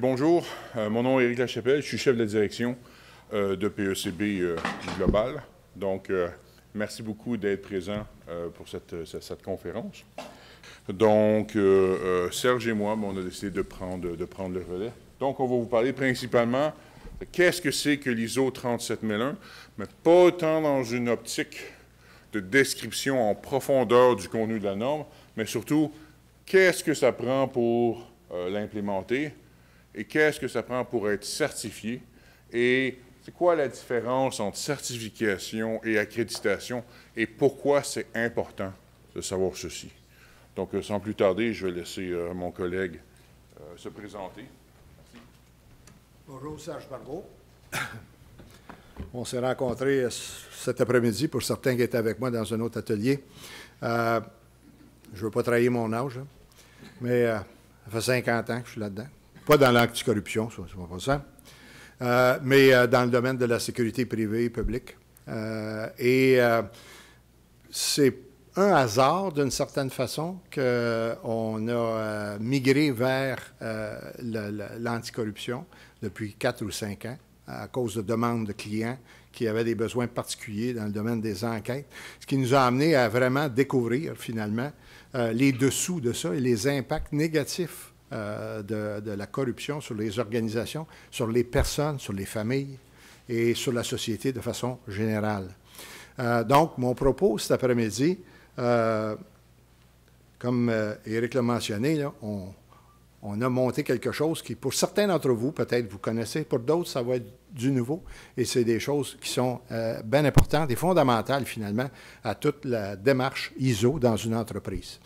bonjour, mon nom est Éric Lachapelle, je suis chef de la direction de PECB Global. Donc, merci beaucoup d'être présent pour cette conférence. Donc, Serge et moi, on a décidé de prendre le relais. Donc, on va vous parler principalement de qu'est-ce que c'est que l'ISO 37001, mais pas tant dans une optique de description en profondeur du contenu de la norme, mais surtout, qu'est-ce que ça prend pour l'implémenter et qu'est-ce que ça prend pour être certifié et c'est quoi la différence entre certification et accréditation et pourquoi c'est important de savoir ceci. Donc, sans plus tarder, je vais laisser mon collègue se présenter. Merci. Bonjour, Serge Barbeau. On s'est rencontrés cet après-midi, pour certains qui étaient avec moi dans un autre atelier. Je ne veux pas trahir mon âge, hein, mais ça fait 50 ans que je suis là-dedans. Pas dans l'anticorruption, ça, c'est pas ça, mais dans le domaine de la sécurité privée et publique. C'est un hasard, d'une certaine façon, qu'on a migré vers l'anticorruption depuis 4 ou 5 ans à cause de demandes de clients qui avaient des besoins particuliers dans le domaine des enquêtes, ce qui nous a amené à vraiment découvrir, finalement, les dessous de ça et les impacts négatifs de la corruption sur les organisations, sur les personnes, sur les familles et sur la société de façon générale. Donc, mon propos cet après-midi, comme Éric l'a mentionné, là, on a monté quelque chose qui, pour certains d'entre vous, peut-être vous connaissez, pour d'autres, ça va être du nouveau. Et c'est des choses qui sont bien importantes et fondamentales, finalement, à toute la démarche ISO dans une entreprise.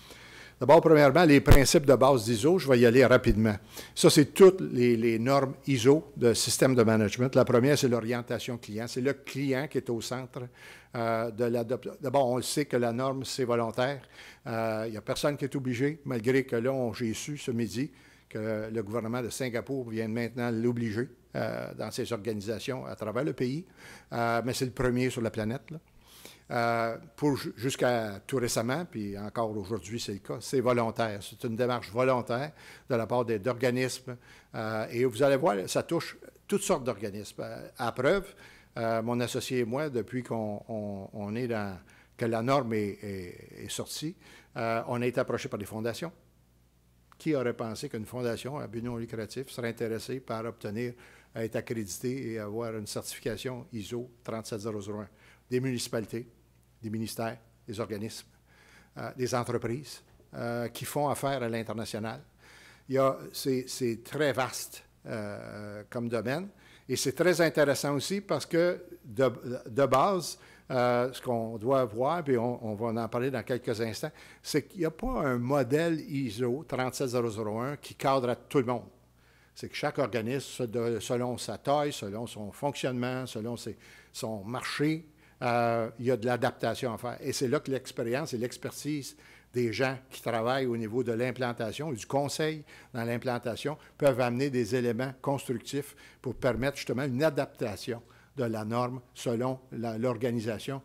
D'abord, premièrement, les principes de base d'ISO, je vais y aller rapidement. Ça, c'est toutes les normes ISO de système de management. La première, c'est l'orientation client. C'est le client qui est au centre de l'adoption. D'abord, on le sait que la norme, c'est volontaire. Il n'y a personne qui est obligé, malgré que là, j'ai su ce midi que le gouvernement de Singapour vient maintenant l'obliger dans ses organisations à travers le pays. Mais c'est le premier sur la planète, là. Jusqu'à tout récemment, puis encore aujourd'hui, c'est le cas, c'est volontaire. C'est une démarche volontaire de la part d'organismes. Et vous allez voir, ça touche toutes sortes d'organismes. À preuve, mon associé et moi, depuis qu'on est que la norme est sortie, on a été approché par des fondations. Qui aurait pensé qu'une fondation à but non lucratif serait intéressée par obtenir, à être accréditée et avoir une certification ISO 37001? Des municipalités, des ministères, des organismes, des entreprises qui font affaire à l'international. C'est très vaste comme domaine et c'est très intéressant aussi parce que de base, ce qu'on doit voir, puis on va en parler dans quelques instants, c'est qu'il n'y a pas un modèle ISO 37001 qui cadre à tout le monde. C'est que chaque organisme, selon sa taille, selon son fonctionnement, selon son marché, il y a de l'adaptation à faire. Et c'est là que l'expérience et l'expertise des gens qui travaillent au niveau de l'implantation et du conseil dans l'implantation peuvent amener des éléments constructifs pour permettre justement une adaptation de la norme selon l'organisation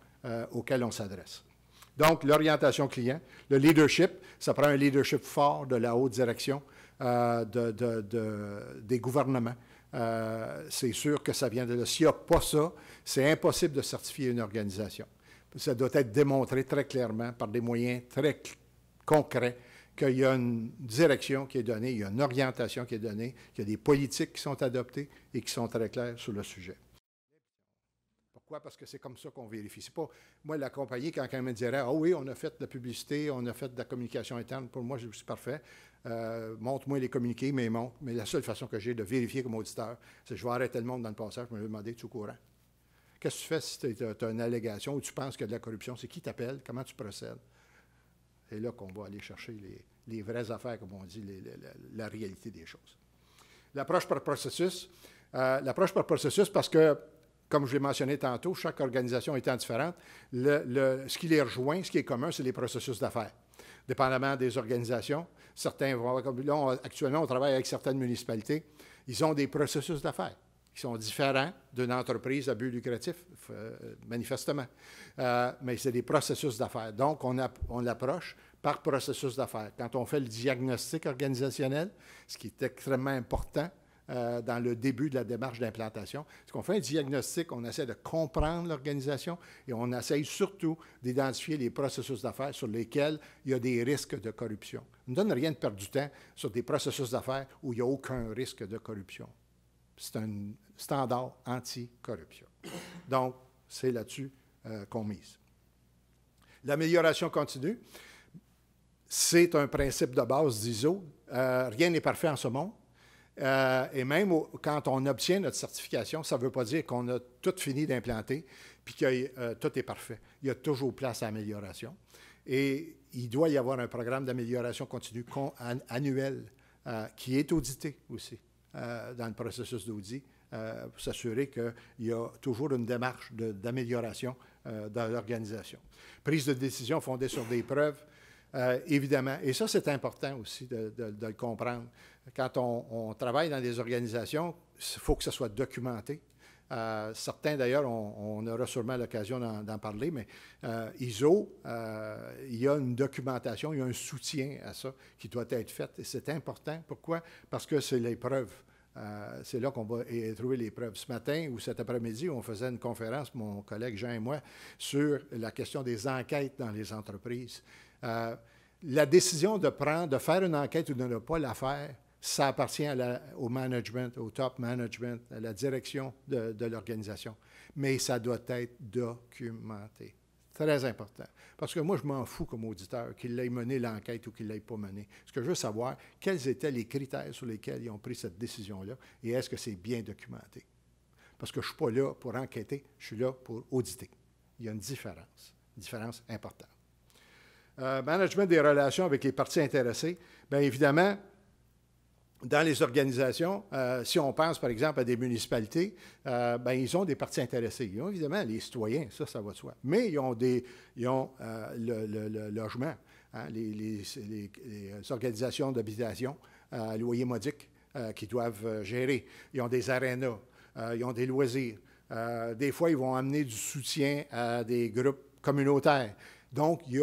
auquel on s'adresse. Donc, l'orientation client, le leadership, ça prend un leadership fort de la haute direction des gouvernements. C'est sûr que ça vient de là. S'il n'y a pas ça, c'est impossible de certifier une organisation. Ça doit être démontré très clairement par des moyens très concrets qu'il y a une direction qui est donnée, il y a une orientation qui est donnée, qu'il y a des politiques qui sont adoptées et qui sont très claires sur le sujet. Pourquoi? Parce que c'est comme ça qu'on vérifie. C'est pas, moi, la compagnie, quand elle me dirait « Ah oui, on a fait de la publicité, on a fait de la communication interne, pour moi, c'est parfait. Montre-moi les communiqués, mais montre. » Mais la seule façon que j'ai de vérifier comme auditeur, c'est que je vais arrêter le monde dans le passage, je me vais demander « Es-tu au courant? » Qu'est-ce que tu fais si tu as une allégation ou tu penses qu'il y a de la corruption? C'est qui t'appelle? Comment tu procèdes? C'est là qu'on va aller chercher les vraies affaires, comme on dit, la réalité des choses. L'approche par processus. L'approche par processus parce que, comme je l'ai mentionné tantôt, chaque organisation étant différente, ce qui les rejoint, ce qui est commun, c'est les processus d'affaires. Dépendamment des organisations, certains vont... Là, actuellement, on travaille avec certaines municipalités. Ils ont des processus d'affaires qui sont différents d'une entreprise à but lucratif, manifestement. Mais c'est des processus d'affaires. Donc, on l'approche par processus d'affaires. Quand on fait le diagnostic organisationnel, ce qui est extrêmement important dans le début de la démarche d'implantation. Parce qu'on fait un diagnostic, on essaie de comprendre l'organisation et on essaie surtout d'identifier les processus d'affaires sur lesquels il y a des risques de corruption. On ne donne rien de perdre du temps sur des processus d'affaires où il n'y a aucun risque de corruption. C'est un standard anti-corruption. Donc, c'est là-dessus qu'on mise. L'amélioration continue, c'est un principe de base d'ISO. Rien n'est parfait en ce monde. Et même quand on obtient notre certification, ça ne veut pas dire qu'on a tout fini d'implanter puis que tout est parfait. Il y a toujours place à amélioration. Et il doit y avoir un programme d'amélioration continue annuel qui est audité aussi dans le processus d'audit pour s'assurer qu'il y a toujours une démarche d'amélioration dans l'organisation. Prise de décision fondée sur des preuves, évidemment. Et ça, c'est important aussi de le comprendre. Quand on travaille dans des organisations, il faut que ça soit documenté. Certains, d'ailleurs, on aura sûrement l'occasion d'en parler, mais ISO, il y a une documentation, il y a un soutien à ça qui doit être fait. Et c'est important. Pourquoi? Parce que c'est les preuves. C'est là qu'on va trouver les preuves. Ce matin ou cet après-midi, on faisait une conférence, mon collègue Jean et moi, sur la question des enquêtes dans les entreprises. La décision de faire une enquête ou de ne pas la faire, ça appartient au management, au top management, à la direction de l'organisation. Mais ça doit être documenté. Très important. Parce que moi, je m'en fous comme auditeur qu'il ait mené l'enquête ou qu'il ne l'ait pas menée. Ce que je veux savoir, quels étaient les critères sur lesquels ils ont pris cette décision-là et est-ce que c'est bien documenté? Parce que je ne suis pas là pour enquêter, je suis là pour auditer. Il y a une différence importante. Management des relations avec les parties intéressées. Bien évidemment, dans les organisations, si on pense par exemple à des municipalités, ils ont des parties intéressées. Ils ont évidemment les citoyens, ça va de soi. Mais ils ont le logement, hein, les organisations d'habitation à loyer modique qui doivent gérer. Ils ont des arénas, ils ont des loisirs. Des fois, ils vont amener du soutien à des groupes communautaires. Donc, il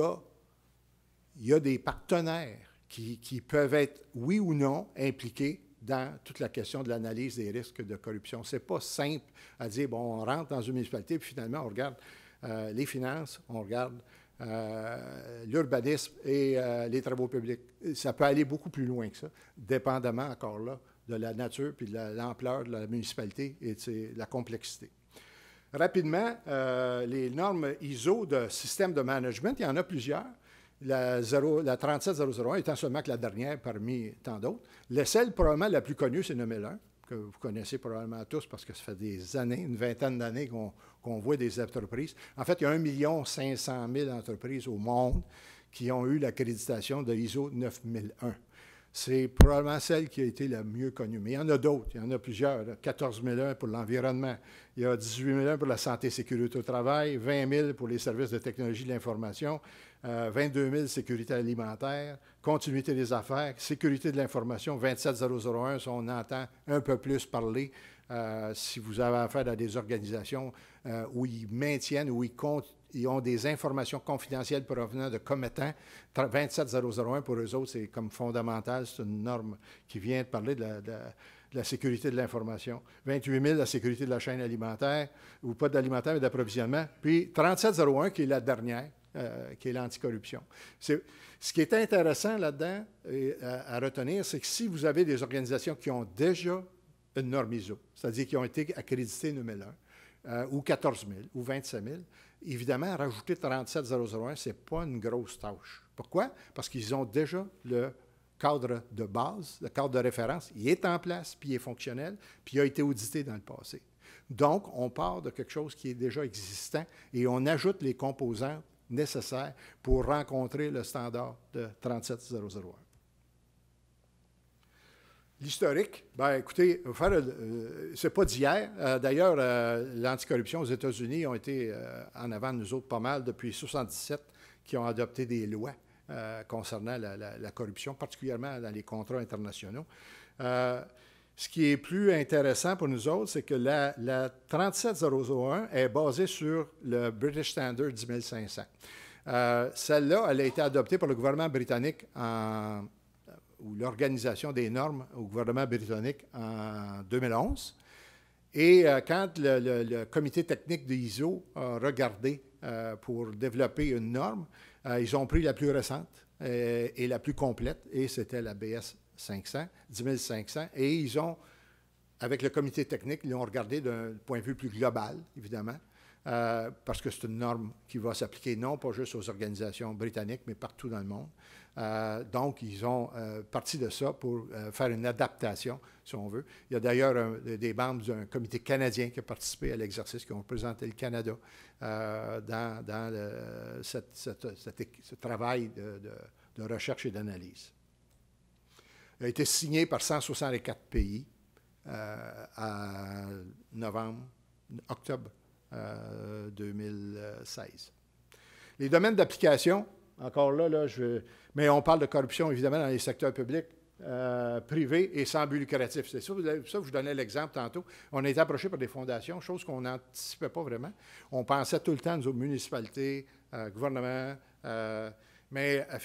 y a des partenaires qui peuvent être, oui ou non, impliqués dans toute la question de l'analyse des risques de corruption. Ce n'est pas simple à dire, bon, on rentre dans une municipalité, puis finalement, on regarde les finances, on regarde l'urbanisme et les travaux publics. Ça peut aller beaucoup plus loin que ça, dépendamment, encore là, de la nature puis de l'ampleur de la municipalité et de la complexité. Rapidement, les normes ISO de système de management, il y en a plusieurs. La 37001 étant seulement que la dernière parmi tant d'autres. Celle probablement la plus connue, c'est 9001, que vous connaissez probablement tous parce que ça fait des années, une vingtaine d'années qu'on voit des entreprises. En fait, il y a 1 500 000 entreprises au monde qui ont eu l'accréditation de l'ISO 9001. C'est probablement celle qui a été la mieux connue. Mais il y en a d'autres, il y en a plusieurs. 14 001 pour l'environnement, il y a 18 001 pour la santé et sécurité au travail, 20 000 pour les services de technologie de l'information, 22 000 sécurité alimentaire, continuité des affaires, sécurité de l'information, 27001, si on entend un peu plus parler, si vous avez affaire à des organisations où ils maintiennent, où ils ont des informations confidentielles provenant de commettants. 27001, pour eux autres, c'est comme fondamental, c'est une norme qui vient de parler de la sécurité de l'information. 28 000, la sécurité de la chaîne alimentaire, ou pas d'alimentaire, mais d'approvisionnement. Puis 3701, qui est la dernière, qui est l'anticorruption. Ce qui est intéressant là-dedans à retenir, c'est que si vous avez des organisations qui ont déjà une norme ISO, c'est-à-dire qui ont été accréditées 9001, ou 14 000, ou 25 000, évidemment, rajouter 37001, ce n'est pas une grosse tâche. Pourquoi? Parce qu'ils ont déjà le cadre de base, le cadre de référence, il est en place, puis il est fonctionnel, puis il a été audité dans le passé. Donc, on part de quelque chose qui est déjà existant et on ajoute les composants nécessaires pour rencontrer le standard de 37001. L'historique, bien, écoutez, c'est pas d'hier. D'ailleurs, l'anticorruption aux États-Unis ont été en avant de nous autres pas mal depuis 1977, qui ont adopté des lois concernant la corruption, particulièrement dans les contrats internationaux. Ce qui est plus intéressant pour nous autres, c'est que la 37001 est basée sur le British Standard 10500. Celle-là, elle a été adoptée par le gouvernement britannique ou l'organisation des normes au gouvernement britannique en 2011. Et quand le comité technique de l'ISO a regardé pour développer une norme, ils ont pris la plus récente et la plus complète, et c'était la BS 500, 10500, et ils ont, avec le comité technique, ils l'ont regardé d'un point de vue plus global, évidemment, parce que c'est une norme qui va s'appliquer non pas juste aux organisations britanniques, mais partout dans le monde. Donc, ils ont parti de ça pour faire une adaptation, si on veut. Il y a d'ailleurs des membres d'un comité canadien qui a participé à l'exercice, qui ont représenté le Canada dans ce travail de recherche et d'analyse. Il a été signé par 164 pays en octobre 2016. Les domaines d'application, encore là, mais on parle de corruption, évidemment, dans les secteurs publics, privés et sans but lucratif. C'est ça, je vous donnais l'exemple tantôt. On a été approché par des fondations, chose qu'on n'anticipait pas vraiment. On pensait tout le temps aux municipalités, gouvernements, mais en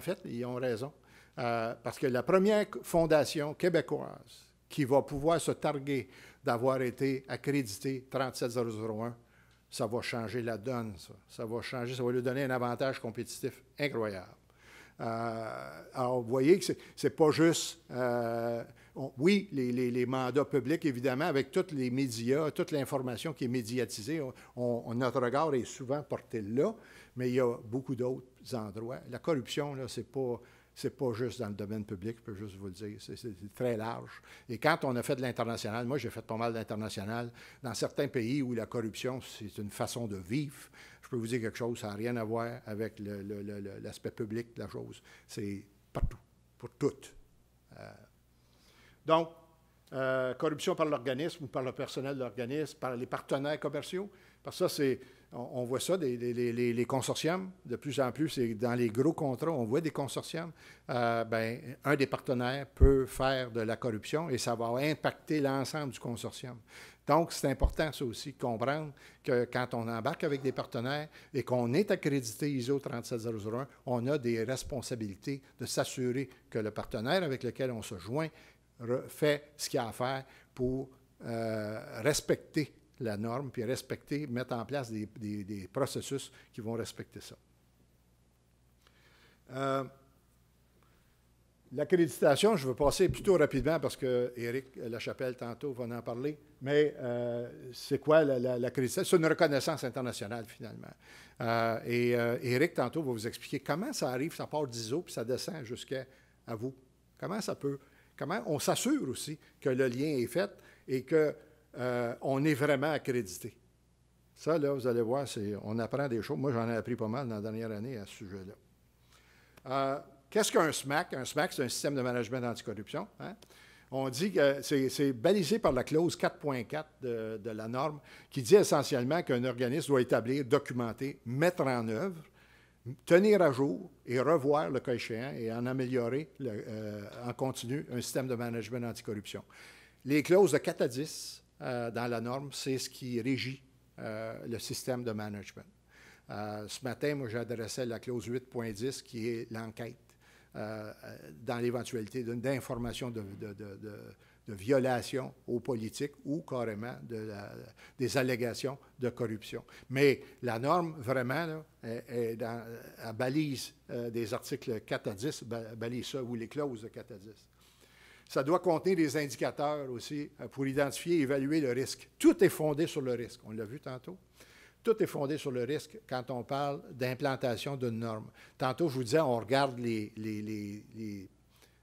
fait, ils ont raison. Parce que la première fondation québécoise qui va pouvoir se targuer d'avoir été accrédité 37001, ça va changer la donne, ça. Ça va changer, ça va lui donner un avantage compétitif incroyable. Alors, vous voyez que c'est pas juste... oui, les mandats publics, évidemment, avec tous les médias, toute l'information qui est médiatisée, notre regard est souvent porté là, mais il y a beaucoup d'autres endroits. La corruption, là, c'est pas juste dans le domaine public, je peux juste vous le dire, c'est très large. Et quand on a fait de l'international, moi j'ai fait pas mal d'international, dans certains pays où la corruption, c'est une façon de vivre, je peux vous dire quelque chose, ça n'a rien à voir avec l'aspect public de la chose. C'est partout, pour toutes. Donc, corruption par l'organisme ou par le personnel de l'organisme, par les partenaires commerciaux, parce que ça, on voit ça, les consortiums, de plus en plus, c'est dans les gros contrats, on voit des consortiums. Un des partenaires peut faire de la corruption et ça va impacter l'ensemble du consortium. Donc, c'est important, ça aussi, de comprendre que quand on embarque avec des partenaires et qu'on est accrédité ISO 37001, on a des responsabilités de s'assurer que le partenaire avec lequel on se joint fait ce qu'il a à faire pour respecter la norme, puis mettre en place des processus qui vont respecter ça. L'accréditation, je vais passer plutôt rapidement parce que Éric Lachapelle, tantôt, va en parler, mais c'est quoi l'accréditation? C'est une reconnaissance internationale, finalement. Et Éric, tantôt, va vous expliquer comment ça arrive, ça part d'ISO, puis ça descend jusqu'à vous. Comment ça peut... Comment on s'assure aussi que le lien est fait et que on est vraiment accrédité. Ça, là, vous allez voir, on apprend des choses. Moi, j'en ai appris pas mal dans la dernière année à ce sujet-là. Qu'est-ce qu'un SMAC? Un SMAC, c'est un système de management anticorruption. Hein? On dit que c'est balisé par la clause 4.4 de la norme qui dit essentiellement qu'un organisme doit établir, documenter, mettre en œuvre, tenir à jour et revoir, le cas échéant, et en améliorer en continu un système de management anticorruption. Les clauses de 4 à 10 dans la norme, c'est ce qui régit le système de management. Ce matin, moi, j'adressais la clause 8.10 qui est l'enquête dans l'éventualité d'informations de violation aux politiques ou carrément des allégations de corruption. Mais la norme, vraiment, là, elle balise des articles 4 à 10, balise ça, ou les clauses de 4 à 10. Ça doit contenir des indicateurs aussi pour identifier et évaluer le risque. Tout est fondé sur le risque. On l'a vu tantôt. Tout est fondé sur le risque quand on parle d'implantation d'une norme. Tantôt, je vous disais, on regarde les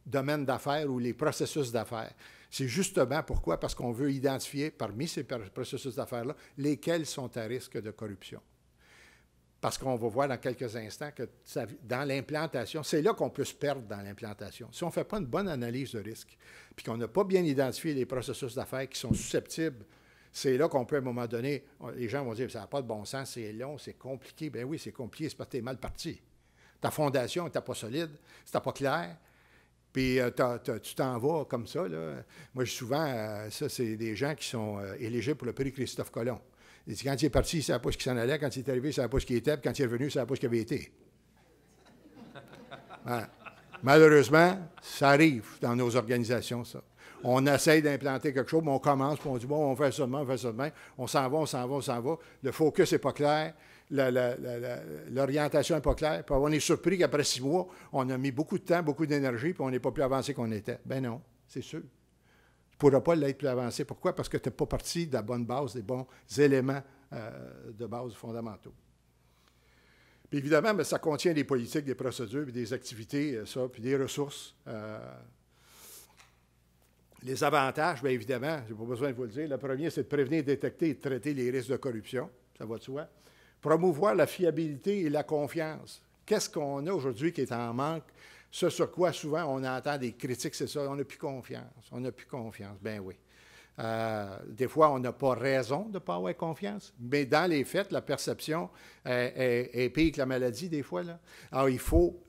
domaines d'affaires ou les processus d'affaires. C'est justement pourquoi? Parce qu'on veut identifier parmi ces processus d'affaires-là lesquels sont à risque de corruption. Parce qu'on va voir dans quelques instants que dans l'implantation, c'est là qu'on peut se perdre dans l'implantation. Si on ne fait pas une bonne analyse de risque, puis qu'on n'a pas bien identifié les processus d'affaires qui sont susceptibles, c'est là qu'on peut, à un moment donné, les gens vont dire, ça n'a pas de bon sens, c'est long, c'est compliqué. Bien oui, c'est compliqué, c'est parce que tu es mal parti. Ta fondation n'était pas solide, c'était pas clair, puis tu t'en vas comme ça. Là. Moi, souvent, ça, c'est des gens qui sont éligibles pour le prix Christophe Colomb. Quand il est parti, il ne savait pas ce qu'il s'en allait. Quand il est arrivé, il ne savait pas ce qu'il était. Puis quand il est revenu, il ne savait pas ce qu'il avait été. Voilà. Malheureusement, ça arrive dans nos organisations, ça. On essaye d'implanter quelque chose, mais on commence, puis on dit, bon, on fait ça demain, on fait ça demain. On s'en va, on s'en va, on s'en va. Le focus n'est pas clair. L'orientation n'est pas claire. Puis on est surpris qu'après 6 mois, on a mis beaucoup de temps, beaucoup d'énergie, puis on n'est pas plus avancé qu'on était. Ben non, c'est sûr. Tu ne pourras pas l'être plus avancé. Pourquoi? Parce que tu n'es pas parti de la bonne base, des bons éléments de base fondamentaux. Puis évidemment, bien, ça contient des politiques, des procédures, puis des activités, ça, puis des ressources. Les avantages, bien évidemment, je n'ai pas besoin de vous le dire. Le premier, c'est de prévenir, détecter et de traiter les risques de corruption. Ça va de soi. Promouvoir la fiabilité et la confiance. Qu'est-ce qu'on a aujourd'hui qui est en manque? Ce sur quoi souvent on entend des critiques, c'est ça, on n'a plus confiance. On n'a plus confiance. Ben oui. Des fois, on n'a pas raison de ne pas avoir confiance, mais dans les faits, la perception est pire que la maladie, des fois. Là. Alors, il faut...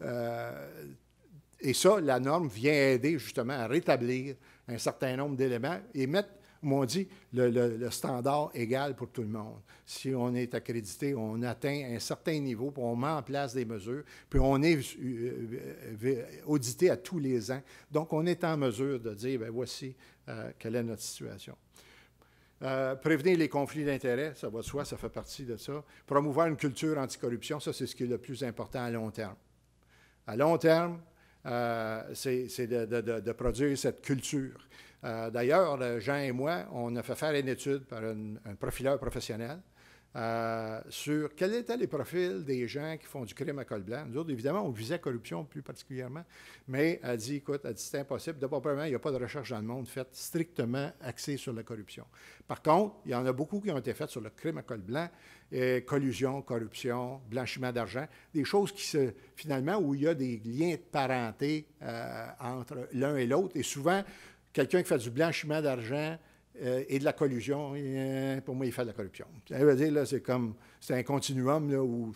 et ça, la norme vient aider justement à rétablir un certain nombre d'éléments et mettre, comme on dit, le standard égal pour tout le monde. Si on est accrédité, on atteint un certain niveau, puis on met en place des mesures, puis on est audité à tous les ans. Donc, on est en mesure de dire, bien, voici quelle est notre situation. Prévenir les conflits d'intérêts, ça va de soi, ça fait partie de ça. Promouvoir une culture anticorruption, ça, c'est ce qui est le plus important à long terme. À long terme, c'est de produire cette culture. D'ailleurs, Jean et moi, on a fait faire une étude par un profileur professionnel sur quels étaient les profils des gens qui font du crime à col blanc. Nous autres, évidemment, on visait la corruption plus particulièrement, mais elle dit, écoute, c'est impossible. D'abord, premièrement, il n'y a pas de recherche dans le monde faite strictement axée sur la corruption. Par contre, il y en a beaucoup qui ont été faites sur le crime à col blanc, collusion, corruption, blanchiment d'argent, des choses qui finalement, où il y a des liens de parenté entre l'un et l'autre. Et souvent, quelqu'un qui fait du blanchiment d'argent et de la collusion, pour moi, il fait de la corruption. Ça veut dire, là, c'est un continuum là, où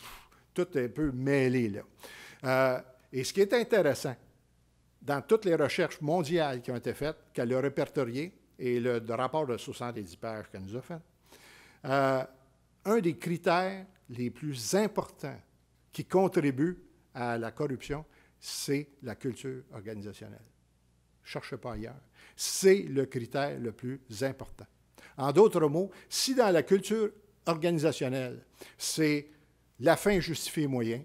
tout est un peu mêlé. Là. Et ce qui est intéressant, dans toutes les recherches mondiales qui ont été faites, qu'elle a répertoriées, et le rapport de 70 pages qu'elle nous a fait, un des critères les plus importants qui contribuent à la corruption, c'est la culture organisationnelle. Ne cherchez pas ailleurs. C'est le critère le plus important. En d'autres mots, si dans la culture organisationnelle, c'est la fin justifie les moyens,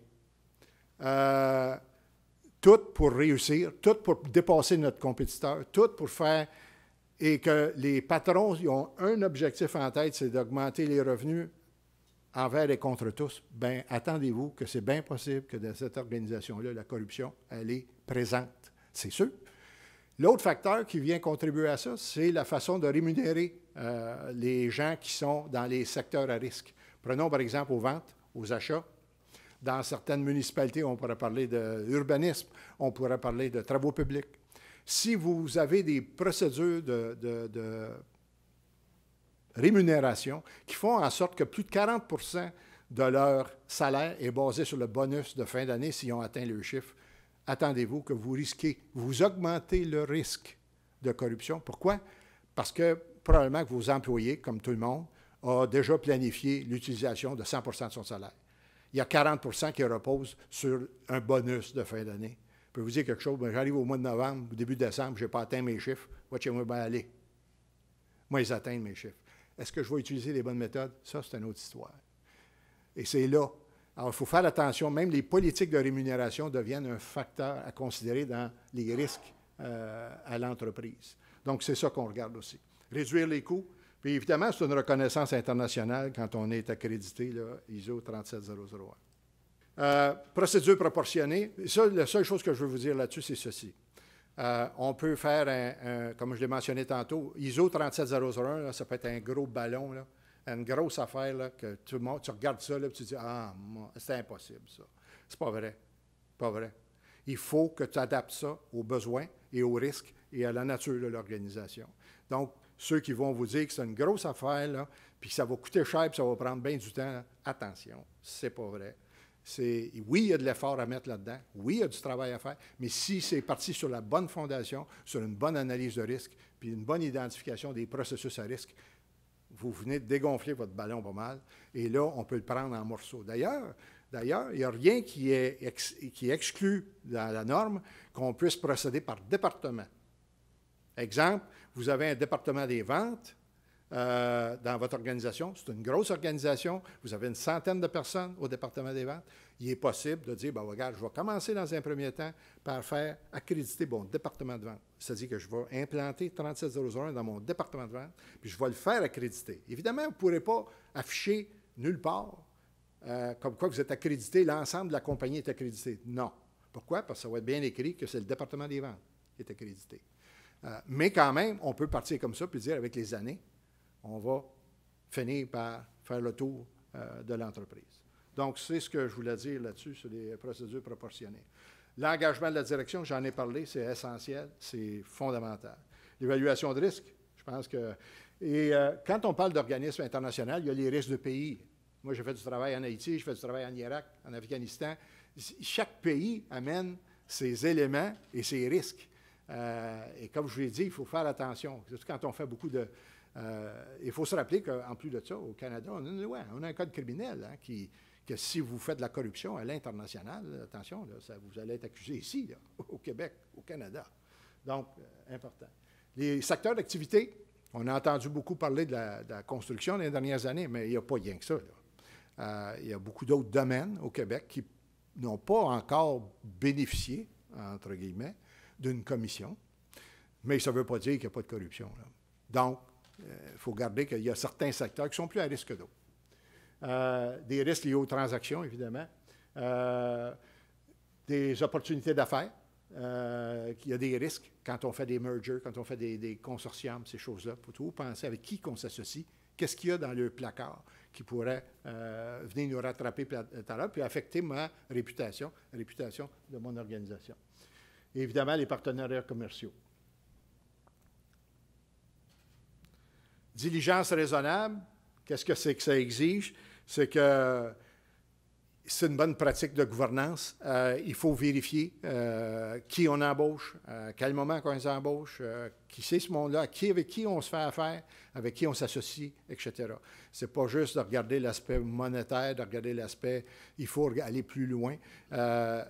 tout pour réussir, tout pour dépasser notre compétiteur, tout pour faire, et que les patrons ils ont un objectif en tête, c'est d'augmenter les revenus envers et contre tous, bien, attendez-vous que c'est bien possible que dans cette organisation-là, la corruption, elle est présente. C'est sûr. L'autre facteur qui vient contribuer à ça, c'est la façon de rémunérer les gens qui sont dans les secteurs à risque. Prenons par exemple aux ventes, aux achats. Dans certaines municipalités, on pourrait parler d'urbanisme, on pourrait parler de travaux publics. Si vous avez des procédures de rémunération qui font en sorte que plus de 40 de leur salaire est basé sur le bonus de fin d'année s'ils ont atteint le chiffre, attendez-vous que vous risquez, vous augmentez le risque de corruption. Pourquoi? Parce que probablement que vos employés, comme tout le monde, ont déjà planifié l'utilisation de 100 de son salaire. Il y a 40 qui reposent sur un bonus de fin d'année. Je peux vous dire quelque chose, j'arrive au mois de novembre, au début de décembre, je n'ai pas atteint mes chiffres, va chez moi, ben aller. Moi, ils atteignent mes chiffres. Est-ce que je vais utiliser les bonnes méthodes? Ça, c'est une autre histoire. Et c'est là. Alors, il faut faire attention. Même les politiques de rémunération deviennent un facteur à considérer dans les risques à l'entreprise. Donc, c'est ça qu'on regarde aussi. Réduire les coûts. Puis, évidemment, c'est une reconnaissance internationale quand on est accrédité, là, ISO 37001. Procédure proportionnée. Ça, la seule chose que je veux vous dire là-dessus, c'est ceci. On peut faire, comme je l'ai mentionné tantôt, ISO 37001, là, ça peut être un gros ballon, là, une grosse affaire, là, que tout le monde, tu regardes ça, là, puis tu dis, ah, c'est impossible, ça. C'est pas vrai. Pas vrai. Il faut que tu adaptes ça aux besoins et aux risques et à la nature de l'organisation. Donc, ceux qui vont vous dire que c'est une grosse affaire, là, puis que ça va coûter cher, puis ça va prendre bien du temps, là, attention, c'est pas vrai. Oui, il y a de l'effort à mettre là-dedans. Oui, il y a du travail à faire. Mais si c'est parti sur la bonne fondation, sur une bonne analyse de risque, puis une bonne identification des processus à risque, vous venez de dégonfler votre ballon pas mal. Et là, on peut le prendre en morceaux. D'ailleurs, D'ailleurs, il n'y a rien qui exclut dans la norme qu'on puisse procéder par département. Exemple, vous avez un département des ventes dans votre organisation. C'est une grosse organisation. Vous avez une centaine de personnes au département des ventes. Il est possible de dire, regarde, je vais commencer dans un premier temps par faire accréditer mon département de vente. C'est-à-dire que je vais implanter 37001 dans mon département de vente, puis je vais le faire accréditer. Évidemment, vous ne pourrez pas afficher nulle part comme quoi vous êtes accrédité, l'ensemble de la compagnie est accrédité. Non. Pourquoi? Parce que ça va être bien écrit que c'est le département des ventes qui est accrédité. Mais quand même, on peut partir comme ça puis dire, avec les années, on va finir par faire le tour de l'entreprise. Donc, c'est ce que je voulais dire là-dessus, sur les procédures proportionnées. L'engagement de la direction, j'en ai parlé, c'est essentiel, c'est fondamental. L'évaluation de risque, je pense que... Et quand on parle d'organismes internationaux, il y a les risques de pays. Moi, j'ai fait du travail en Haïti, j'ai fait du travail en Irak, en Afghanistan. Chaque pays amène ses éléments et ses risques. Et comme je vous l'ai dit, il faut faire attention. Surtout quand on fait beaucoup de... il faut se rappeler qu'en plus de ça, au Canada, on a un code criminel que si vous faites de la corruption à l'international, attention, là, vous allez être accusé ici, là, au Québec, au Canada. Donc, important. Les secteurs d'activité, on a entendu beaucoup parler de la construction dans les dernières années, mais il n'y a pas rien que ça, là. Il y a beaucoup d'autres domaines au Québec qui n'ont pas encore bénéficié, entre guillemets, d'une commission, mais ça ne veut pas dire qu'il n'y a pas de corruption, là. Donc, il faut garder qu'il y a certains secteurs qui sont plus à risque que d'autres. Des risques liés aux transactions, évidemment. Des opportunités d'affaires. Il y a des risques quand on fait des mergers, quand on fait des consortiums, ces choses-là. Il faut toujours penser avec qui qu'on s'associe, qu'est-ce qu'il y a dans le placard qui pourrait venir nous rattraper tout à l'heure, puis affecter ma réputation, la réputation de mon organisation. Et évidemment, les partenariats commerciaux. Diligence raisonnable, qu'est-ce que c'est que ça exige? C'est que c'est une bonne pratique de gouvernance. Il faut vérifier qui on embauche, à quel moment qu'on les embauche, qui c'est ce monde-là, avec qui on se fait affaire, avec qui on s'associe, etc. Ce n'est pas juste de regarder l'aspect monétaire, de regarder l'aspect... Il faut aller plus loin.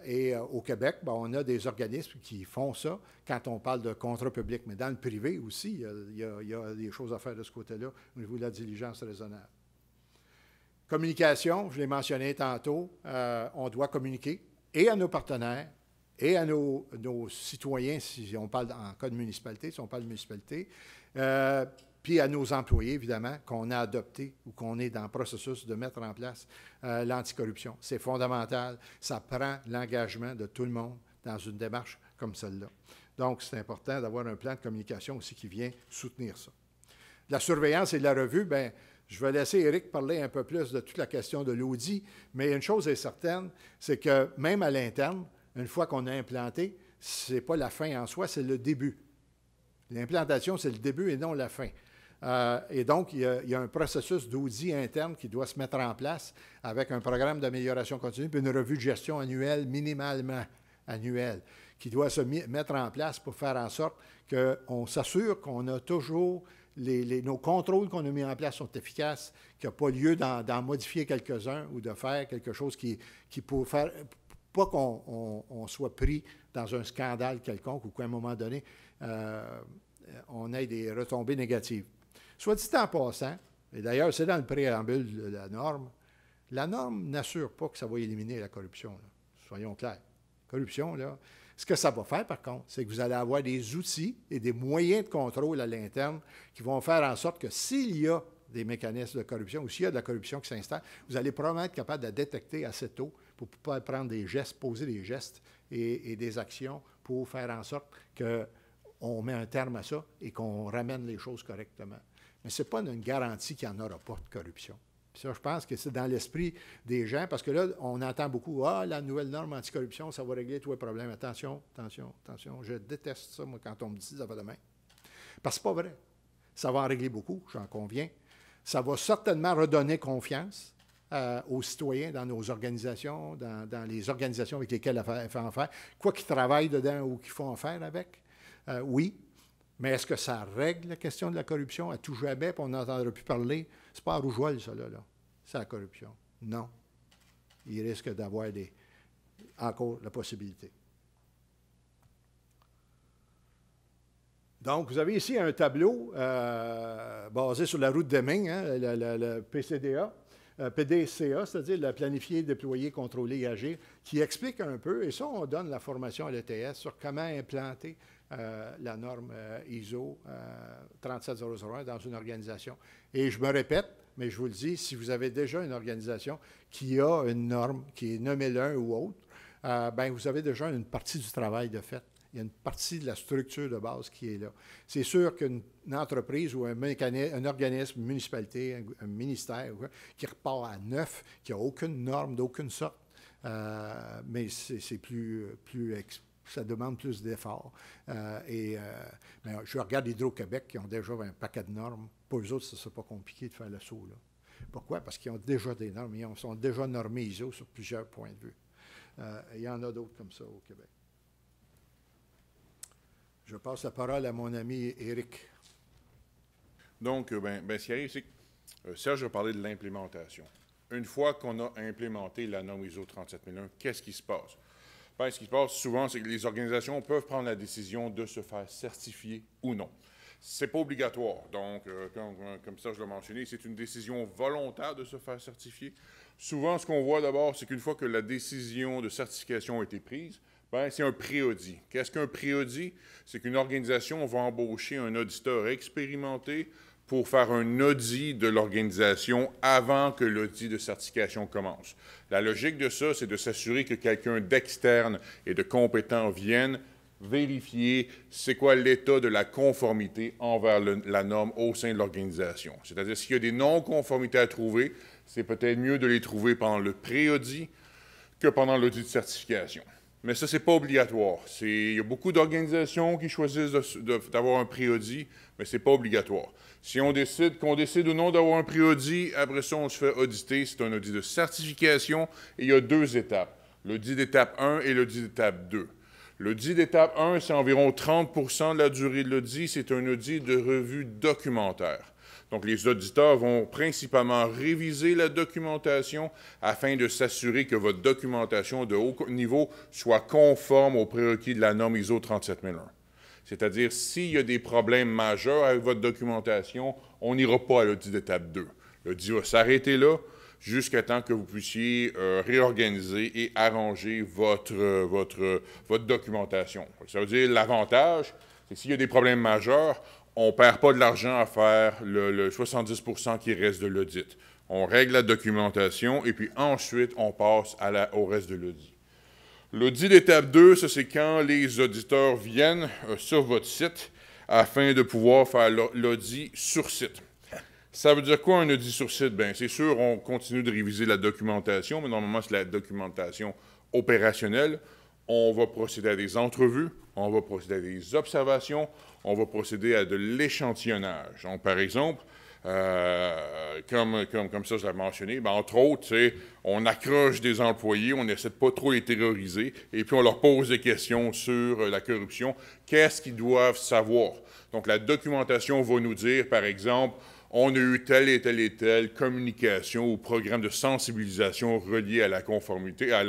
Et au Québec, on a des organismes qui font ça quand on parle de contrat public. Mais dans le privé aussi, il y a des choses à faire de ce côté-là au niveau de la diligence raisonnable. Communication, je l'ai mentionné tantôt, on doit communiquer et à nos partenaires et à nos citoyens, si on parle en cas de municipalité, si on parle de municipalité, puis à nos employés, évidemment, qu'on a adopté ou qu'on est dans le processus de mettre en place l'anticorruption. C'est fondamental. Ça prend l'engagement de tout le monde dans une démarche comme celle-là. Donc, c'est important d'avoir un plan de communication aussi qui vient soutenir ça. La surveillance et de la revue, bien, je vais laisser Éric parler un peu plus de toute la question de l'audit, mais une chose est certaine, c'est que même à l'interne, une fois qu'on a implanté, ce n'est pas la fin en soi, c'est le début. L'implantation, c'est le début et non la fin. Et donc, il y a un processus d'audit interne qui doit se mettre en place avec un programme d'amélioration continue puis une revue de gestion annuelle, minimalement annuelle, qui doit se mettre en place pour faire en sorte qu'on s'assure qu'on a toujours... nos contrôles qu'on a mis en place sont efficaces, qu'il n'y a pas lieu d'en modifier quelques-uns ou de faire quelque chose qui peut faire, pas qu'on soit pris dans un scandale quelconque ou qu'à un moment donné, on ait des retombées négatives. Soit dit en passant, et d'ailleurs, c'est dans le préambule de la norme n'assure pas que ça va éliminer la corruption, là. Soyons clairs. Corruption, là, ce que ça va faire, par contre, c'est que vous allez avoir des outils et des moyens de contrôle à l'interne qui vont faire en sorte que s'il y a des mécanismes de corruption ou s'il y a de la corruption qui s'installe, vous allez probablement être capable de la détecter assez tôt pour pouvoir prendre des gestes, poser des gestes et des actions pour faire en sorte qu'on met un terme à ça et qu'on ramène les choses correctement. Mais ce n'est pas une garantie qu'il n'y en aura pas de corruption. Puis ça, je pense que c'est dans l'esprit des gens, parce que là, on entend beaucoup « Ah, la nouvelle norme anticorruption, ça va régler tous les problèmes. » Attention, attention, attention. Je déteste ça, moi, quand on me dit ça va demain. Parce que c'est pas vrai. Ça va en régler beaucoup, j'en conviens. Ça va certainement redonner confiance aux citoyens dans nos organisations, dans les organisations avec lesquelles ils font affaire, quoi qu'ils travaillent dedans ou qu'ils font affaire avec. Oui. Mais est-ce que ça règle la question de la corruption à tout jamais, puis on n'entendra plus parler? C'est pas à Rougeole, ça, là. C'est la corruption. Non. il risque d'avoir encore la possibilité. Donc, vous avez ici un tableau basé sur la route Deming, hein, le PCDA, PDCA, c'est-à-dire le planifié, déployé, contrôlé et agir, qui explique un peu, et ça, on donne la formation à l'ETS sur comment implanter la norme ISO 37001 dans une organisation. Et je me répète, mais je vous le dis, si vous avez déjà une organisation qui a une norme, qui est 9001 ou autre, ben vous avez déjà une partie du travail de fait. Il y a une partie de la structure de base qui est là. C'est sûr qu'une entreprise ou un organisme, une municipalité, un ministère, qui repart à neuf, qui n'a aucune norme d'aucune sorte, mais c'est ça demande plus d'efforts. Mais je regarde Hydro-Québec qui ont déjà un paquet de normes. Pour eux autres, ce n'est pas compliqué de faire le saut, là. Pourquoi? Parce qu'ils ont déjà des normes. Ils sont déjà normés ISO sur plusieurs points de vue. Il y en a d'autres comme ça au Québec. Je passe la parole à mon ami Éric. Donc, ce qui arrive, c'est que Serge a parlé de l'implémentation. Une fois qu'on a implémenté la norme ISO 37001, qu'est-ce qui se passe? Bien, ce qui se passe souvent, c'est que les organisations peuvent prendre la décision de se faire certifier ou non. Ce n'est pas obligatoire. Donc, comme Serge l'a mentionné, c'est une décision volontaire de se faire certifier. Souvent, ce qu'on voit d'abord, c'est qu'une fois que la décision de certification a été prise, bien, c'est un pré-audit. Qu'est-ce qu'un pré-audit? C'est qu'une organisation va embaucher un auditeur expérimenté pour faire un audit de l'organisation avant que l'audit de certification commence. La logique de ça, c'est de s'assurer que quelqu'un d'externe et de compétent vienne vérifier c'est quoi l'état de la conformité envers la norme au sein de l'organisation. C'est-à-dire, s'il y a des non-conformités à trouver, c'est peut-être mieux de les trouver pendant le pré-audit que pendant l'audit de certification. Mais ça, ce n'est pas obligatoire. Il y a beaucoup d'organisations qui choisissent d'avoir un pré-audit, mais ce n'est pas obligatoire. Si on décide ou non d'avoir un pré-audit, après ça, on se fait auditer. C'est un audit de certification et il y a deux étapes. L'audit d'étape 1 et l'audit d'étape 2. L'audit d'étape 1, c'est environ 30 % de la durée de l'audit. C'est un audit de revue documentaire. Donc, les auditeurs vont principalement réviser la documentation afin de s'assurer que votre documentation de haut niveau soit conforme aux prérequis de la norme ISO 37001. C'est-à-dire, s'il y a des problèmes majeurs avec votre documentation, on n'ira pas à l'audit d'étape 2. L'audit va s'arrêter là jusqu'à temps que vous puissiez réorganiser et arranger votre documentation. Ça veut dire l'avantage, c'est que s'il y a des problèmes majeurs, on ne perd pas de l'argent à faire le 70 % qui reste de l'audit. On règle la documentation et puis ensuite, on passe au reste de l'audit. L'audit d'étape 2, ça, c'est quand les auditeurs viennent sur votre site afin de pouvoir faire l'audit sur site. Ça veut dire quoi un audit sur site? Bien, c'est sûr, on continue de réviser la documentation, mais normalement, c'est la documentation opérationnelle. On va procéder à des entrevues, on va procéder à des observations, on va procéder à de l'échantillonnage. Donc, par exemple, comme ça, je l'ai mentionné, bien, entre autres, on accroche des employés, on n'essaie de pas trop les terroriser, et puis on leur pose des questions sur la corruption. Qu'est-ce qu'ils doivent savoir? Donc, la documentation va nous dire, par exemple, on a eu telle et telle et telle communication ou programme de sensibilisation relié à la conformité, à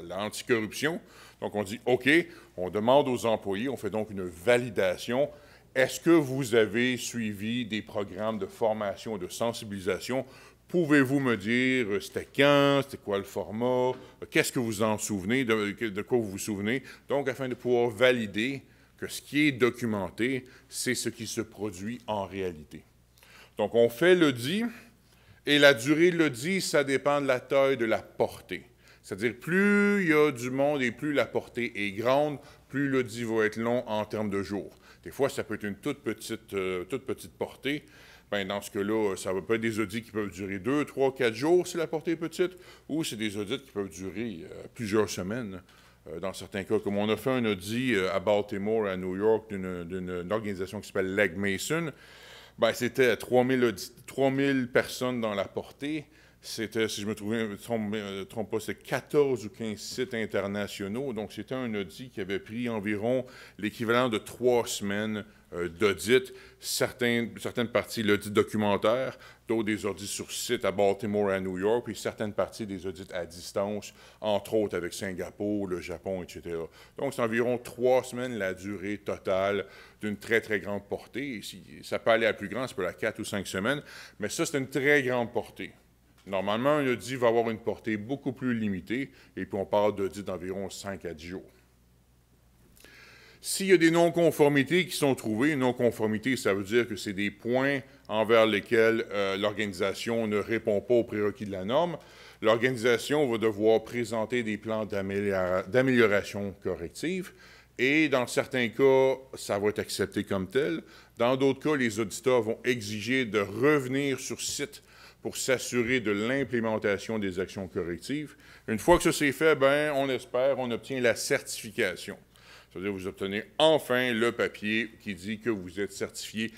l'anticorruption. Donc, on dit, OK, on demande aux employés, on fait donc une validation. Est-ce que vous avez suivi des programmes de formation et de sensibilisation? Pouvez-vous me dire c'était quand, c'était quoi le format, qu'est-ce que vous en souvenez, de quoi vous vous souvenez? Donc, afin de pouvoir valider que ce qui est documenté, c'est ce qui se produit en réalité. Donc, on fait l'audit, et la durée de l'audit, ça dépend de la taille de la portée. C'est-à-dire, plus il y a du monde et plus la portée est grande, plus l'audit va être long en termes de jours. Des fois, ça peut être une toute petite portée. Bien, dans ce cas-là, ça va pas être des audits qui peuvent durer 2, 3, 4 jours si la portée est petite, ou c'est des audits qui peuvent durer plusieurs semaines. Dans certains cas, comme on a fait un audit à Baltimore, à New York, d'une organisation qui s'appelle Legg Mason, bien, c'était 3000 personnes dans la portée, C'était, si je me trompe pas, c'est 14 ou 15 sites internationaux. Donc, c'était un audit qui avait pris environ l'équivalent de 3 semaines d'audit. Certaines parties, l'audit documentaire, d'autres des audits sur site à Baltimore et à New York, puis certaines parties des audits à distance, entre autres avec Singapour, le Japon, etc. Donc, c'est environ 3 semaines la durée totale d'une très, très grande portée. Ça peut aller à plus grand, ça peut aller à 4 ou 5 semaines, mais ça, c'est une très grande portée. Normalement, un audit va avoir une portée beaucoup plus limitée, et puis on parle d'audit d'environ 5 à 10 jours. S'il y a des non-conformités qui sont trouvées, non-conformité, ça veut dire que c'est des points envers lesquels l'organisation ne répond pas aux prérequis de la norme, l'organisation va devoir présenter des plans d'amélioration corrective, et dans certains cas, ça va être accepté comme tel. Dans d'autres cas, les auditeurs vont exiger de revenir sur site pour s'assurer de l'implémentation des actions correctives. Une fois que ça c'est fait, ben, on espère, on obtient la certification. C'est-à-dire que vous obtenez enfin le papier qui dit que vous êtes certifié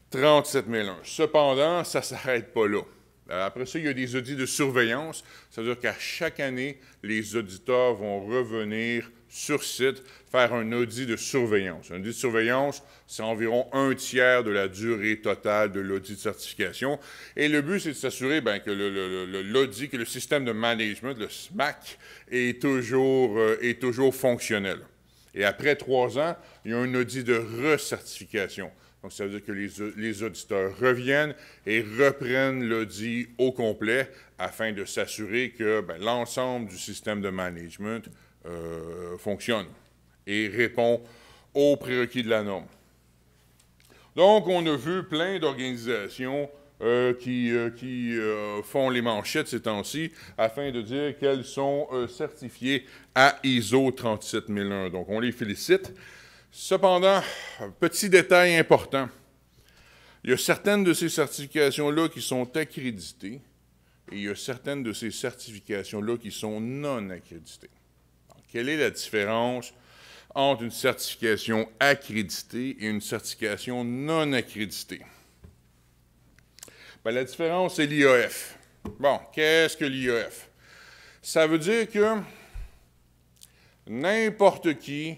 37001. Cependant, ça ne s'arrête pas là. Après ça, il y a des audits de surveillance. C'est-à-dire qu'à chaque année, les auditeurs vont revenir sur site, faire un audit de surveillance. Un audit de surveillance, c'est environ 1/3 de la durée totale de l'audit de certification. Et le but, c'est de s'assurer que l'audit, que le système de management, le SMAC, est toujours fonctionnel. Et après 3 ans, il y a un audit de recertification. Donc, ça veut dire que les auditeurs reviennent et reprennent l'audit au complet afin de s'assurer que l'ensemble du système de management fonctionne et répond aux prérequis de la norme. Donc, on a vu plein d'organisations qui font les manchettes ces temps-ci afin de dire qu'elles sont certifiées à ISO 37001. Donc, on les félicite. Cependant, petit détail important, il y a certaines de ces certifications-là qui sont accréditées et il y a certaines de ces certifications-là qui sont non accréditées. Alors, quelle est la différence entre une certification accréditée et une certification non accréditée? La différence, c'est l'IAF. Bon, qu'est-ce que l'IAF? Ça veut dire que n'importe qui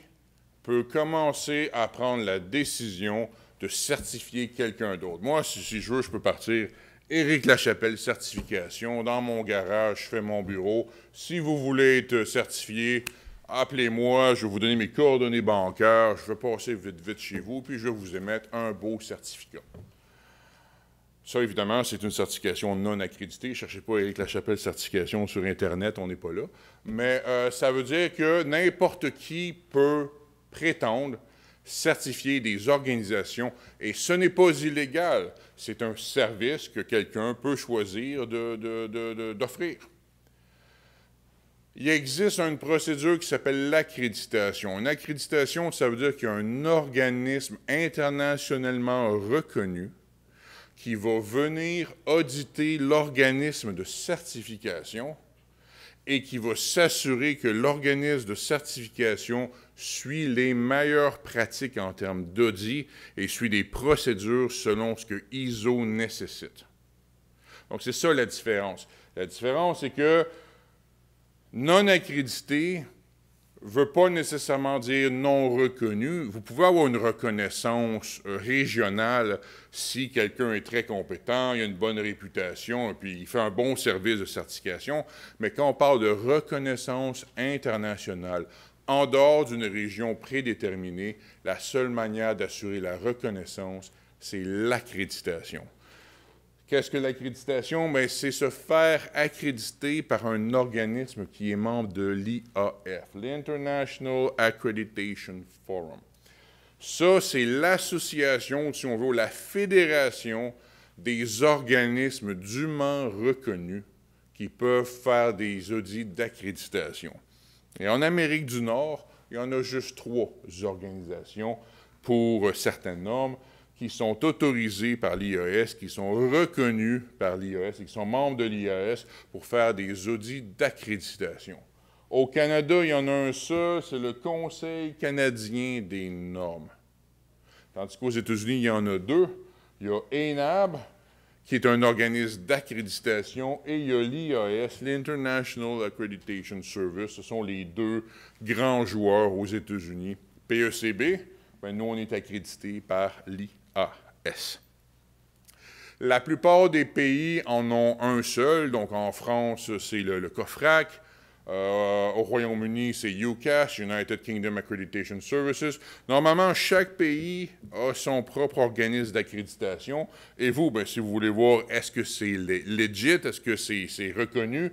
peut commencer à prendre la décision de certifier quelqu'un d'autre. Moi, si je veux, je peux partir Éric Lachapelle certification. Dans mon garage, je fais mon bureau. Si vous voulez être certifié, appelez-moi, je vais vous donner mes coordonnées bancaires, je vais passer vite chez vous, puis je vais vous émettre un beau certificat. Ça, évidemment, c'est une certification non accréditée. Ne cherchez pas Éric Lachapelle certification sur Internet, on n'est pas là. Mais ça veut dire que n'importe qui peut prétendre certifier des organisations, et ce n'est pas illégal. C'est un service que quelqu'un peut choisir d'offrir. Il existe une procédure qui s'appelle l'accréditation. Une accréditation, ça veut dire qu'il y a un organisme internationalement reconnu qui va venir auditer l'organisme de certification et qui va s'assurer que l'organisme de certification suit les meilleures pratiques en termes d'audit et suit des procédures selon ce que ISO nécessite. Donc, c'est ça la différence. La différence, c'est que non accrédité ne veut pas nécessairement dire non reconnu. Vous pouvez avoir une reconnaissance régionale si quelqu'un est très compétent, il a une bonne réputation, et puis il fait un bon service de certification. Mais quand on parle de reconnaissance internationale, en dehors d'une région prédéterminée, la seule manière d'assurer la reconnaissance, c'est l'accréditation. Qu'est-ce que l'accréditation? Bien, c'est se faire accréditer par un organisme qui est membre de l'IAF, l'International Accreditation Forum. Ça, c'est l'association, si on veut, la fédération des organismes dûment reconnus qui peuvent faire des audits d'accréditation. Et en Amérique du Nord, il y en a juste 3 organisations pour certaines normes qui sont autorisés par l'IAS, qui sont reconnus par l'IAS et qui sont membres de l'IAS pour faire des audits d'accréditation. Au Canada, il y en a un seul, c'est le Conseil canadien des normes. Tandis qu'aux États-Unis, il y en a 2. Il y a ENAB, qui est un organisme d'accréditation, et il y a l'IAS, l'International Accreditation Service. Ce sont les deux grands joueurs aux États-Unis. PECB, ben, nous, on est accrédité par l'IAS. La plupart des pays en ont un seul. Donc, en France, c'est le COFRAC. Au Royaume-Uni, c'est UCAS, United Kingdom Accreditation Services. Normalement, chaque pays a son propre organisme d'accréditation. Et vous, ben, si vous voulez voir, est-ce que c'est legit, est-ce que c'est reconnu,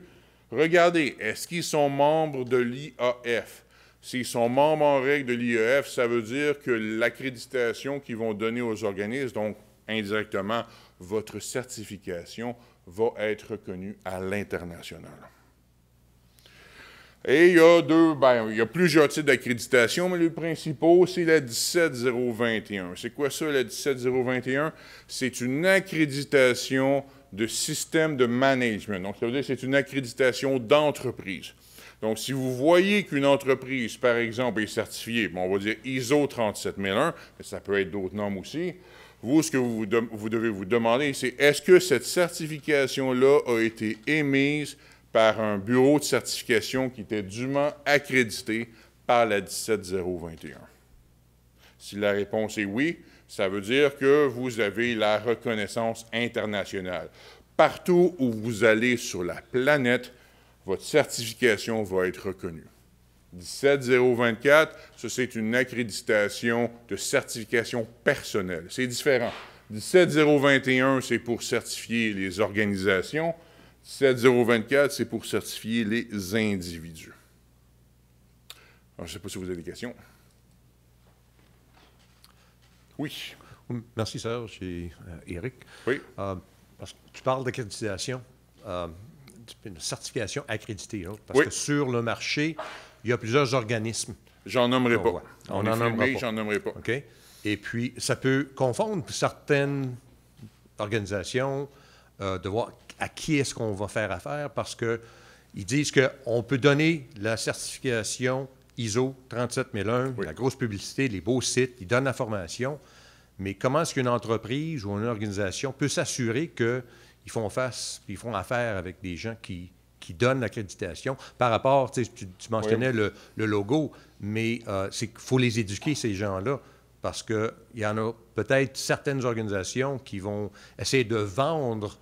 regardez, est-ce qu'ils sont membres de l'IAF? S'ils sont membres en règle de l'IAF, ça veut dire que l'accréditation qu'ils vont donner aux organismes, donc indirectement, votre certification, va être reconnue à l'international. Et il y a plusieurs types d'accréditation, mais les principaux, c'est la 17021. C'est quoi ça, la 17021? C'est une accréditation de système de management. Donc, ça veut dire que c'est une accréditation d'entreprise. Donc, si vous voyez qu'une entreprise, par exemple, est certifiée, bon, on va dire ISO 37001, mais ça peut être d'autres normes aussi, vous, ce que vous devez vous demander, c'est est-ce que cette certification-là a été émise par un bureau de certification qui était dûment accrédité par la 17021. Si la réponse est oui, ça veut dire que vous avez la reconnaissance internationale. Partout où vous allez sur la planète, votre certification va être reconnue. 17024, ça c'est une accréditation de certification personnelle. C'est différent. 17021, c'est pour certifier les organisations. 17024, c'est pour certifier les individus. Alors, je ne sais pas si vous avez des questions. Oui. Merci, Serge et Éric. Oui. Parce que tu parles d'accréditation, une certification accréditée. Hein, parce que sur le marché, il y a plusieurs organismes. J'en nommerai pas. On n'en nommera pas. J'en nommerai pas. OK. Et puis, ça peut confondre certaines organisations de voir à qui est-ce qu'on va faire affaire parce qu'ils disent qu'on peut donner la certification ISO 37001, la grosse publicité, les beaux sites, ils donnent la formation, mais comment est-ce qu'une entreprise ou une organisation peut s'assurer qu'ils font affaire avec des gens qui donnent l'accréditation par rapport, tu mentionnais le logo, mais c'est qu'il faut les éduquer, ces gens-là, parce qu'il y en a peut-être certaines organisations qui vont essayer de vendre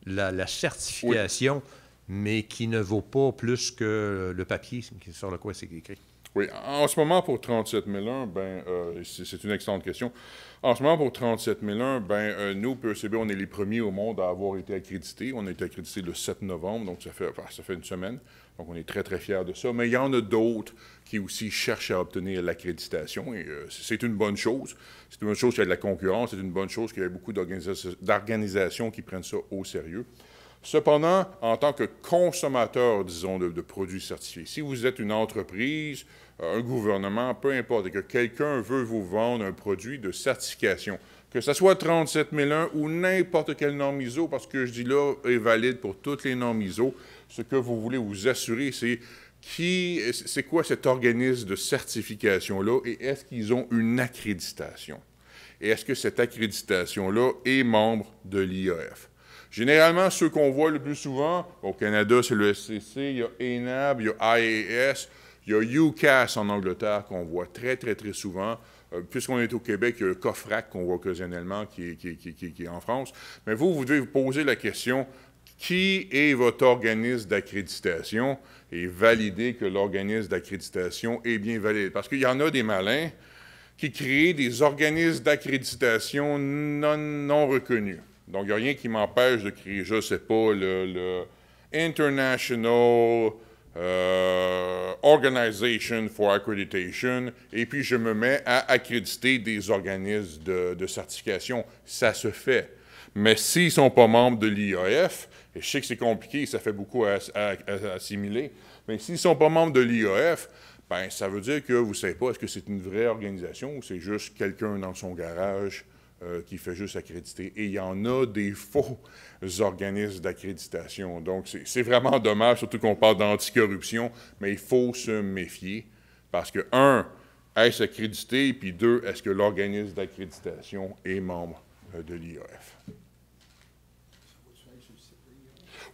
la certification, mais qui ne vaut pas plus que le papier sur lequel c'est écrit. Oui. En ce moment, pour 37001, c'est une excellente question. En ce moment, pour 37001, nous, PECB, on est les premiers au monde à avoir été accrédités. On a été accrédités le 7 novembre, donc ça fait une semaine. Donc, on est très, très fiers de ça. Mais il y en a d'autres qui aussi cherchent à obtenir l'accréditation. Et c'est une bonne chose. C'est une bonne chose qu'il y a de la concurrence. C'est une bonne chose qu'il y ait beaucoup d'organisations qui prennent ça au sérieux. Cependant, en tant que consommateur, disons, de produits certifiés, si vous êtes une entreprise, un gouvernement, peu importe, et que quelqu'un veut vous vendre un produit de certification, que ce soit 37001 ou n'importe quelle norme ISO, parce que je dis là est valide pour toutes les normes ISO, ce que vous voulez vous assurer, c'est quoi cet organisme de certification-là et est-ce qu'ils ont une accréditation? Et est-ce que cette accréditation-là est membre de l'IAF? Généralement, ceux qu'on voit le plus souvent, au Canada, c'est le SCC, il y a ENAB, il y a IAS, il y a UCAS en Angleterre qu'on voit très, très, très souvent. Puisqu'on est au Québec, il y a le COFRAC qu'on voit occasionnellement qui est en France. Mais vous devez vous poser la question, qui est votre organisme d'accréditation et valider que l'organisme d'accréditation est bien valide. Parce qu'il y en a des malins qui créent des organismes d'accréditation non reconnus. Donc, il n'y a rien qui m'empêche de créer, je ne sais pas, le International Organization for Accreditation, et puis je me mets à accréditer des organismes de certification. Ça se fait. Mais s'ils ne sont pas membres de l'IAF, et je sais que c'est compliqué, ça fait beaucoup à assimiler, mais s'ils ne sont pas membres de l'IAF, ben ça veut dire que vous ne savez pas est-ce que c'est une vraie organisation ou c'est juste quelqu'un dans son garage qui fait juste accréditer. Et il y en a des faux organismes d'accréditation. Donc, c'est vraiment dommage, surtout qu'on parle d'anticorruption, mais il faut se méfier parce que, un, est-ce accrédité, puis deux, est-ce que l'organisme d'accréditation est membre de l'IAF?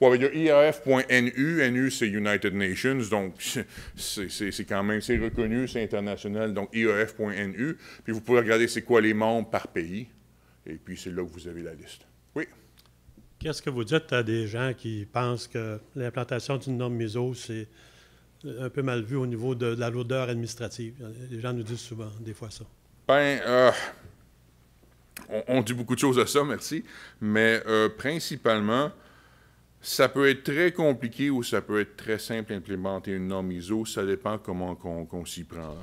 Ouais, il y a IAF.NU. NU, c'est United Nations, donc c'est quand même, c'est reconnu, c'est international, donc IAF.NU. Puis vous pouvez regarder c'est quoi les membres par pays, et puis c'est là que vous avez la liste. Oui? Qu'est-ce que vous dites à des gens qui pensent que l'implantation d'une norme MISO, c'est un peu mal vu au niveau de la lourdeur administrative? Les gens nous disent souvent, des fois, ça. Ben, on dit beaucoup de choses à ça, merci, mais principalement, ça peut être très compliqué ou ça peut être très simple d'implémenter une norme ISO, ça dépend comment qu'on s'y prend.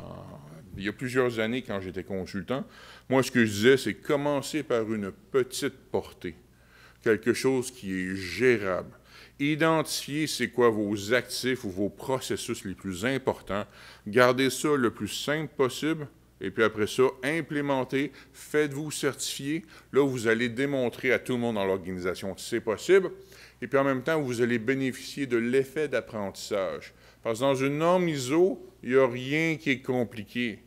Il y a plusieurs années, quand j'étais consultant, moi, ce que je disais, c'est commencer par une petite portée, quelque chose qui est gérable. Identifier c'est quoi vos actifs ou vos processus les plus importants, gardez ça le plus simple possible, et puis après ça, implémentez, faites-vous certifier. Là, vous allez démontrer à tout le monde dans l'organisation que c'est possible. Et puis en même temps, vous allez bénéficier de l'effet d'apprentissage. Parce que dans une norme ISO, il n'y a rien qui est compliqué.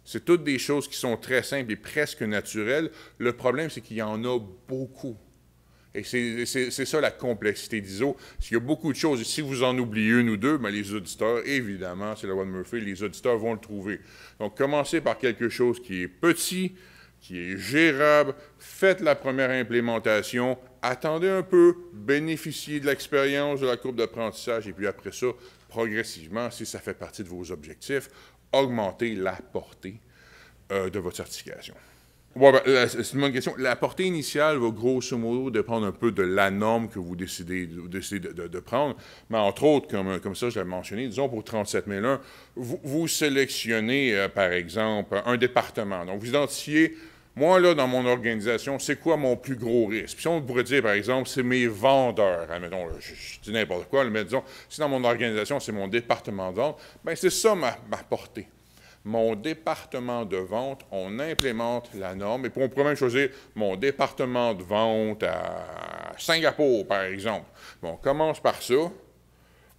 C'est toutes des choses qui sont très simples et presque naturelles. Le problème, c'est qu'il y en a beaucoup. Et c'est ça la complexité d'ISO. Il y a beaucoup de choses. Et si vous en oubliez une ou deux, bien, les auditeurs, évidemment, c'est la loi de Murphy, les auditeurs vont le trouver. Donc, commencez par quelque chose qui est petit, qui est gérable, faites la première implémentation, attendez un peu, bénéficiez de l'expérience, de la courbe d'apprentissage, et puis après ça, progressivement, si ça fait partie de vos objectifs, augmentez la portée de votre certification. Ouais, ben, c'est une bonne question. La portée initiale va grosso modo dépendre un peu de la norme que vous décidez de prendre. Mais entre autres, comme ça, je l'ai mentionné, disons pour 37001, vous sélectionnez, par exemple, un département. Donc, vous identifiez, moi, là, dans mon organisation, c'est quoi mon plus gros risque? Puis si on pourrait dire, par exemple, c'est mes vendeurs. Admettons, je dis n'importe quoi, mais disons, si dans mon organisation, c'est mon département de vente, bien, c'est ça ma portée. Mon département de vente, on implémente la norme. Et on pourrait même choisir mon département de vente à Singapour, par exemple. Bon, on commence par ça,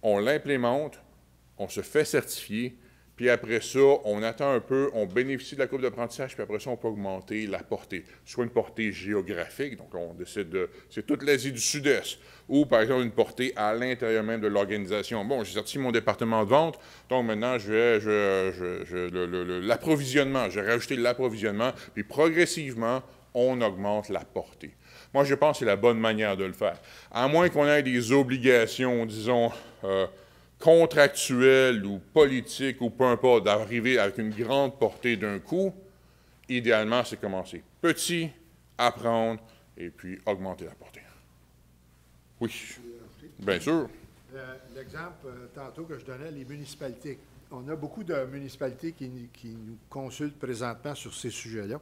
on l'implémente, on se fait certifier, puis après ça, on attend un peu, on bénéficie de la courbe d'apprentissage, puis après ça, on peut augmenter la portée. Soit une portée géographique, donc on décide de... C'est toute l'Asie du Sud-Est, ou par exemple une portée à l'intérieur même de l'organisation. Bon, j'ai certifié mon département de vente, donc maintenant, l'approvisionnement, je vais rajouter l'approvisionnement, puis progressivement, on augmente la portée. Moi, je pense que c'est la bonne manière de le faire. À moins qu'on ait des obligations, disons... contractuelle ou politique ou peu importe, d'arriver avec une grande portée d'un coup, idéalement, c'est commencer petit, apprendre, et puis augmenter la portée. Oui, bien sûr. L'exemple tantôt que je donnais, les municipalités. On a beaucoup de municipalités qui nous consultent présentement sur ces sujets-là.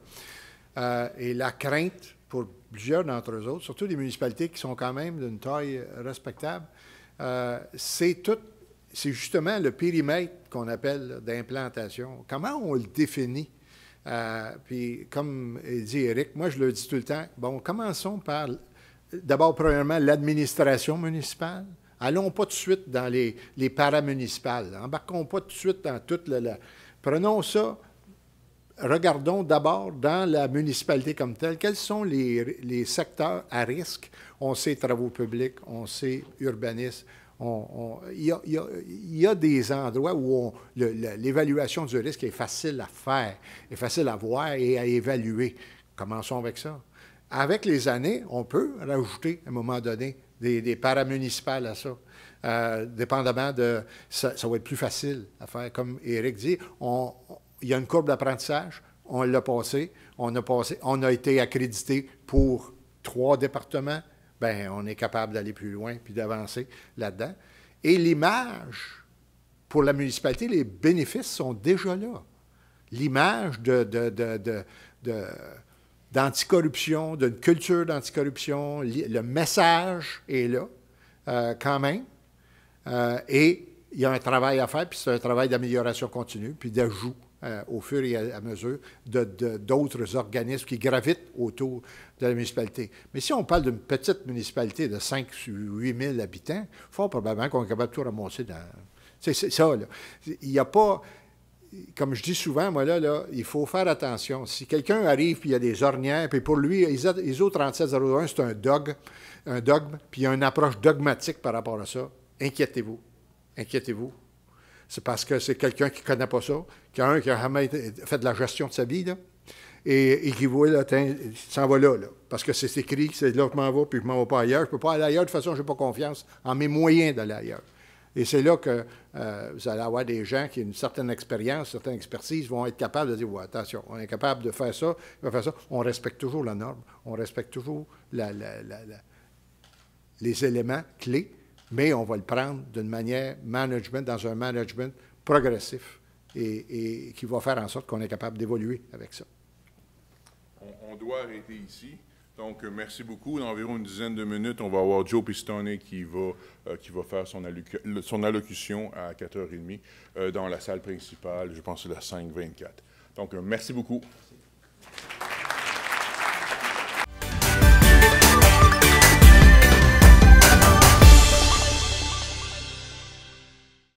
Et la crainte pour plusieurs d'entre eux autres, surtout les municipalités qui sont quand même d'une taille respectable, c'est justement le périmètre qu'on appelle d'implantation. Comment on le définit? Puis, comme dit Éric, moi, je le dis tout le temps, bon, commençons par, d'abord, premièrement, l'administration municipale. Allons pas tout de suite dans les paramunicipales. Embarquons pas tout de suite dans toute Prenons ça, regardons d'abord dans la municipalité comme telle, quels sont les secteurs à risque. On sait travaux publics, on sait urbanisme. Il y a des endroits où l'évaluation du risque est facile à faire, est facile à voir et à évaluer. Commençons avec ça. Avec les années, on peut rajouter, à un moment donné, des paramunicipales à ça. Dépendamment de... Ça va être plus facile à faire. Comme Éric dit, il y a une courbe d'apprentissage, on l'a passé, on a été accrédité pour 3 départements. Bien, on est capable d'aller plus loin puis d'avancer là-dedans. Et l'image, pour la municipalité, les bénéfices sont déjà là. L'image d'anticorruption, d'une culture d'anticorruption, le message est là, quand même. Et il y a un travail à faire, puis c'est un travail d'amélioration continue, puis d'ajout au fur et à mesure d'autres organismes qui gravitent autour de la municipalité. Mais si on parle d'une petite municipalité de 5 ou 8 000 habitants, fort probablement qu'on est capable de tout ramasser dans... C'est ça, là. Il n'y a pas... comme je dis souvent, moi, là, il faut faire attention. Si quelqu'un arrive puis il y a des ornières, puis pour lui, ISO 3701, c'est un dogme, puis il y a une approche dogmatique par rapport à ça, inquiétez-vous. Inquiétez-vous. C'est parce que c'est quelqu'un qui ne connaît pas ça, qui a jamais fait de la gestion de sa vie, là, et qui voit, là, il s'en va là, parce que c'est écrit, c'est là que je m'en vais, puis je ne m'en vais pas ailleurs. Je ne peux pas aller ailleurs, de toute façon, je n'ai pas confiance en mes moyens d'aller ailleurs. Et c'est là que vous allez avoir des gens qui ont une certaine expérience, une certaine expertise, vont être capables de dire, ouais, attention, on est capable de faire ça, on va faire ça. On respecte toujours la norme, on respecte toujours les éléments clés, mais on va le prendre d'une manière management, dans un management progressif et qui va faire en sorte qu'on est capable d'évoluer avec ça. On doit arrêter ici. Donc, merci beaucoup. Dans environ une dizaine de minutes, on va avoir Joe Pistone qui va faire son allocution à 4h30 dans la salle principale. Je pense que c'est la 524. Donc, merci beaucoup. Merci.